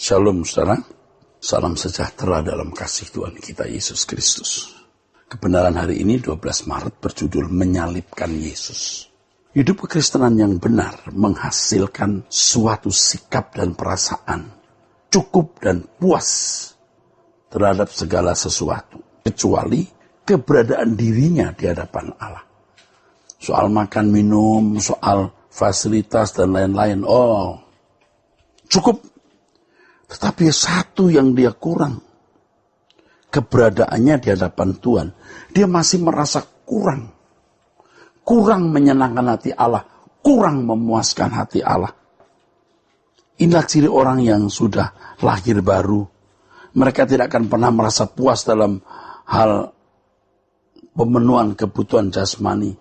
Shalom saudara, salam sejahtera dalam kasih Tuhan kita Yesus Kristus. Kebenaran hari ini 12 Maret berjudul Menyalibkan Yesus. Hidup kekristenan yang benar menghasilkan suatu sikap dan perasaan cukup dan puas terhadap segala sesuatu, kecuali keberadaan dirinya di hadapan Allah. Soal makan minum, soal fasilitas dan lain-lain, cukup. Tetapi satu yang dia kurang, keberadaannya di hadapan Tuhan. Dia masih merasa kurang menyenangkan hati Allah, kurang memuaskan hati Allah. Inilah ciri orang yang sudah lahir baru. Mereka tidak akan pernah merasa puas dalam hal pemenuhan kebutuhan jasmani,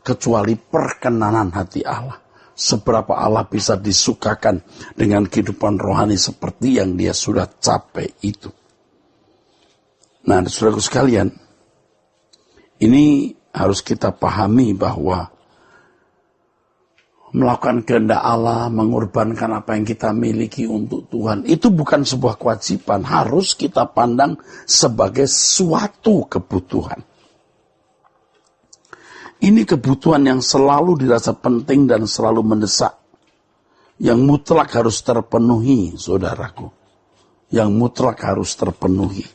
kecuali perkenanan hati Allah. Seberapa Allah bisa disukakan dengan kehidupan rohani seperti yang dia sudah capai itu. Nah, saudaraku sekalian, ini harus kita pahami bahwa melakukan kehendak Allah, mengorbankan apa yang kita miliki untuk Tuhan, itu bukan sebuah kewajiban, harus kita pandang sebagai suatu kebutuhan. Ini kebutuhan yang selalu dirasa penting dan selalu mendesak. Yang mutlak harus terpenuhi, saudaraku. Yang mutlak harus terpenuhi.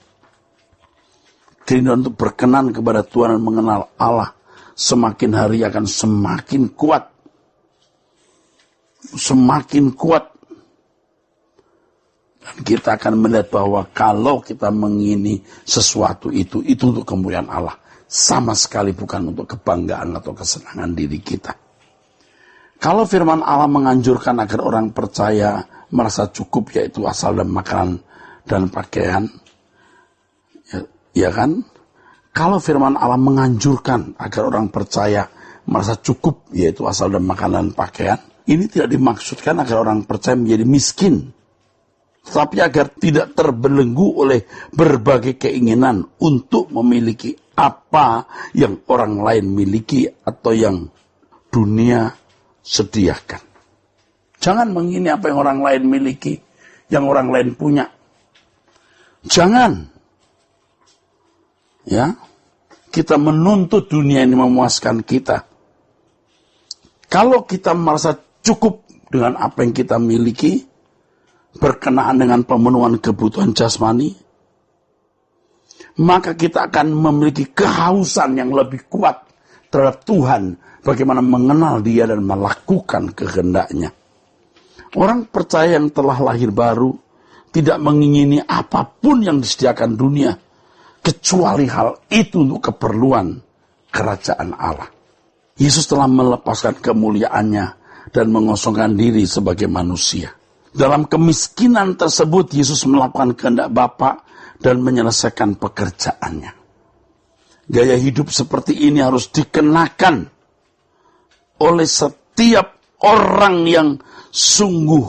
Kerinduan untuk berkenan kepada Tuhan dan mengenal Allah semakin hari akan semakin kuat. Semakin kuat. Dan kita akan melihat bahwa kalau kita mengingini sesuatu itu untuk kemuliaan Allah. Sama sekali bukan untuk kebanggaan atau kesenangan diri kita. Kalau firman Allah menganjurkan agar orang percaya merasa cukup, yaitu asal dan makanan dan pakaian, ya kan? Kalau firman Allah menganjurkan agar orang percaya merasa cukup, yaitu asal dan makanan dan pakaian, ini tidak dimaksudkan agar orang percaya menjadi miskin, tetapi agar tidak terbelenggu oleh berbagai keinginan untuk memiliki apa yang orang lain miliki atau yang dunia sediakan. Jangan mengingini apa yang orang lain miliki, yang orang lain punya. Jangan. Ya. Kita menuntut dunia ini memuaskan kita. Kalau kita merasa cukup dengan apa yang kita miliki, berkenaan dengan pemenuhan kebutuhan jasmani, maka kita akan memiliki kehausan yang lebih kuat terhadap Tuhan, bagaimana mengenal Dia dan melakukan kehendaknya. Orang percaya yang telah lahir baru tidak mengingini apapun yang disediakan dunia, kecuali hal itu untuk keperluan kerajaan Allah. Yesus telah melepaskan kemuliaannya dan mengosongkan diri sebagai manusia. Dalam kemiskinan tersebut, Yesus melakukan kehendak Bapa dan menyelesaikan pekerjaannya. Gaya hidup seperti ini harus dikenakan oleh setiap orang yang sungguh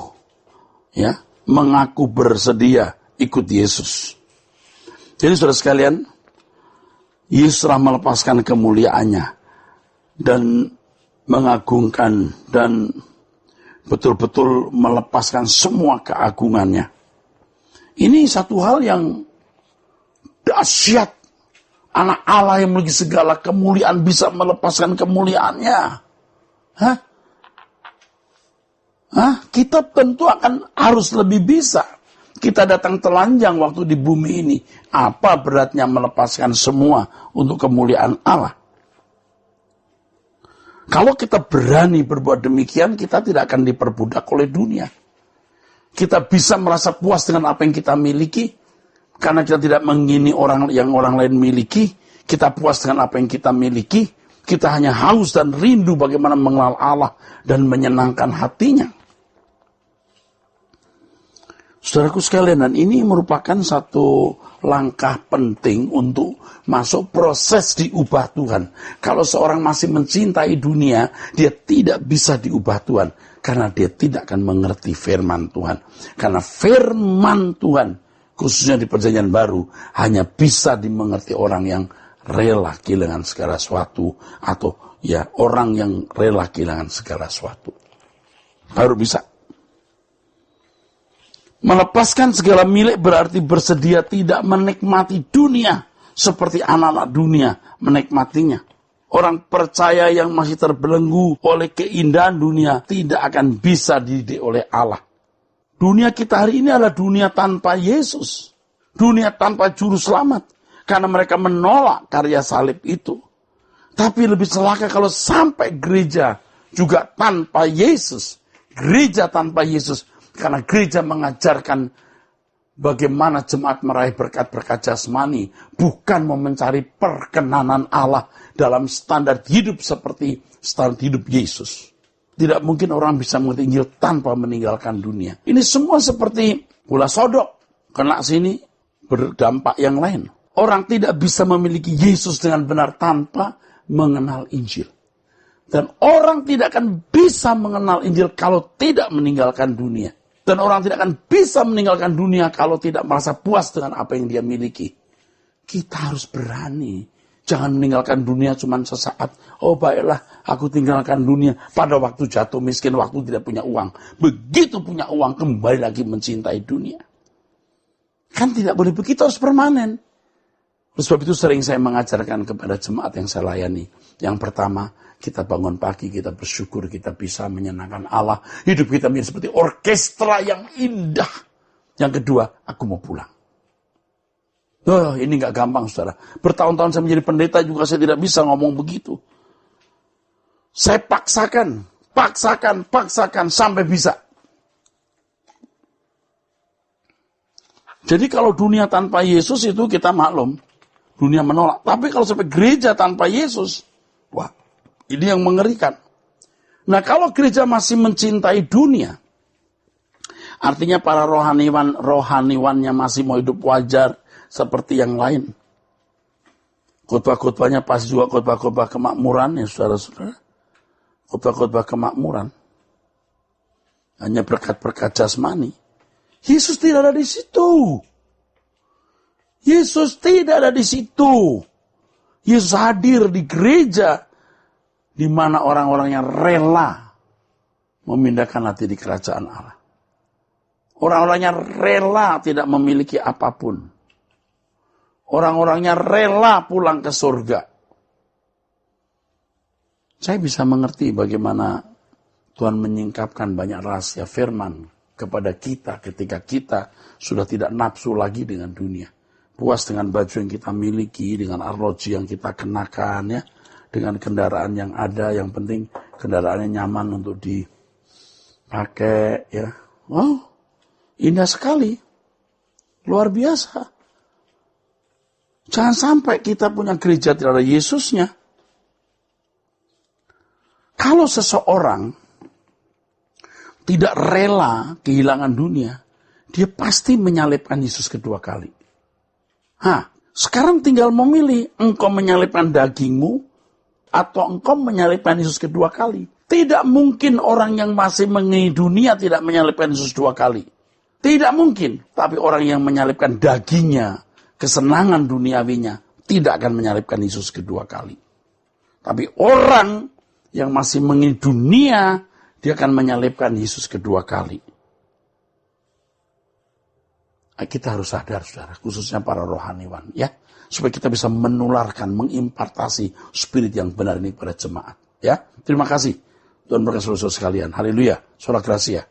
mengaku bersedia ikut Yesus. Jadi saudara sekalian, Yesus telah melepaskan kemuliaannya dan mengagungkan dan betul-betul melepaskan semua keagungannya. Ini satu hal yang dahsyat. Anak Allah yang memiliki segala kemuliaan bisa melepaskan kemuliaannya. Kita tentu harus lebih bisa. Kita datang telanjang waktu di bumi ini. Apa beratnya melepaskan semua untuk kemuliaan Allah? Kalau kita berani berbuat demikian, kita tidak akan diperbudak oleh dunia. Kita bisa merasa puas dengan apa yang kita miliki, karena kita tidak mengingini orang yang orang lain miliki. Kita puas dengan apa yang kita miliki. Kita hanya haus dan rindu bagaimana mengenal Allah dan menyenangkan hatinya. Saudaraku sekalian, dan ini merupakan satu langkah penting untuk masuk proses diubah Tuhan. Kalau seorang masih mencintai dunia, dia tidak bisa diubah Tuhan. Karena dia tidak akan mengerti firman Tuhan. Karena firman Tuhan, khususnya di perjanjian baru, hanya bisa dimengerti orang yang rela kehilangan segala sesuatu. Atau orang yang rela kehilangan segala sesuatu. Baru bisa. Melepaskan segala milik berarti bersedia tidak menikmati dunia seperti anak-anak dunia menikmatinya. Orang percaya yang masih terbelenggu oleh keindahan dunia tidak akan bisa dididik oleh Allah. Dunia kita hari ini adalah dunia tanpa Yesus. Dunia tanpa juru selamat. Karena mereka menolak karya salib itu. Tapi lebih celaka kalau sampai gereja juga tanpa Yesus. Gereja tanpa Yesus. Karena gereja mengajarkan bagaimana jemaat meraih berkat-berkat jasmani. Bukan mau mencari perkenanan Allah dalam standar hidup seperti standar hidup Yesus. Tidak mungkin orang bisa mengerti Injil tanpa meninggalkan dunia. Ini semua seperti bola sodok. Kena sini berdampak yang lain. Orang tidak bisa memiliki Yesus dengan benar tanpa mengenal Injil. Dan orang tidak akan bisa mengenal Injil kalau tidak meninggalkan dunia. Dan orang tidak akan bisa meninggalkan dunia kalau tidak merasa puas dengan apa yang dia miliki. Kita harus berani. Jangan meninggalkan dunia cuma sesaat. Oh baiklah, aku tinggalkan dunia. Pada waktu jatuh miskin, waktu tidak punya uang. Begitu punya uang, kembali lagi mencintai dunia. Kan tidak boleh begitu, harus permanen. Oleh sebab itu sering saya mengajarkan kepada jemaat yang saya layani. Yang pertama, kita bangun pagi, kita bersyukur, kita bisa menyenangkan Allah. Hidup kita menjadi seperti orkestra yang indah. Yang kedua, aku mau pulang. Oh, ini gak gampang, saudara. Bertahun-tahun saya menjadi pendeta juga saya tidak bisa ngomong begitu. Saya paksakan sampai bisa. Jadi kalau dunia tanpa Yesus itu kita maklum. Dunia menolak. Tapi kalau sampai gereja tanpa Yesus, wah, ini yang mengerikan. Nah, kalau gereja masih mencintai dunia, artinya para rohaniwannya masih mau hidup wajar seperti yang lain. Khotbah-khotbahnya pasti juga khotbah-khotbah kemakmuran ya saudara-saudara. Khotbah-khotbah kemakmuran. Hanya berkat-berkat jasmani. Yesus tidak ada di situ. Yesus tidak ada di situ. Yesus hadir di gereja di mana orang-orang yang rela memindahkan hati di kerajaan Allah. Orang-orangnya rela tidak memiliki apapun. Orang-orangnya rela pulang ke surga. Saya bisa mengerti bagaimana Tuhan menyingkapkan banyak rahasia firman kepada kita ketika kita sudah tidak nafsu lagi dengan dunia. Puas dengan baju yang kita miliki, dengan arloji yang kita kenakan, ya, dengan kendaraan yang ada, yang penting kendaraannya nyaman untuk dipakai, ya. Oh, indah sekali. Luar biasa. Jangan sampai kita punya gereja tidak ada Yesusnya. Kalau seseorang tidak rela kehilangan dunia, dia pasti menyalibkan Yesus kedua kali. Sekarang tinggal memilih, engkau menyalibkan dagingmu, atau engkau menyalibkan Yesus kedua kali. Tidak mungkin orang yang masih mengingini dunia tidak menyalibkan Yesus dua kali. Tidak mungkin, tapi orang yang menyalibkan dagingnya, kesenangan duniawinya, tidak akan menyalibkan Yesus kedua kali. Tapi orang yang masih mengingini dunia, dia akan menyalibkan Yesus kedua kali. Kita harus sadar, saudara, khususnya para rohaniwan, ya, supaya kita bisa menularkan, mengimpartasi spirit yang benar ini pada jemaat. Ya, terima kasih. Tuhan berkati saudara sekalian. Haleluya. Sola Gracia.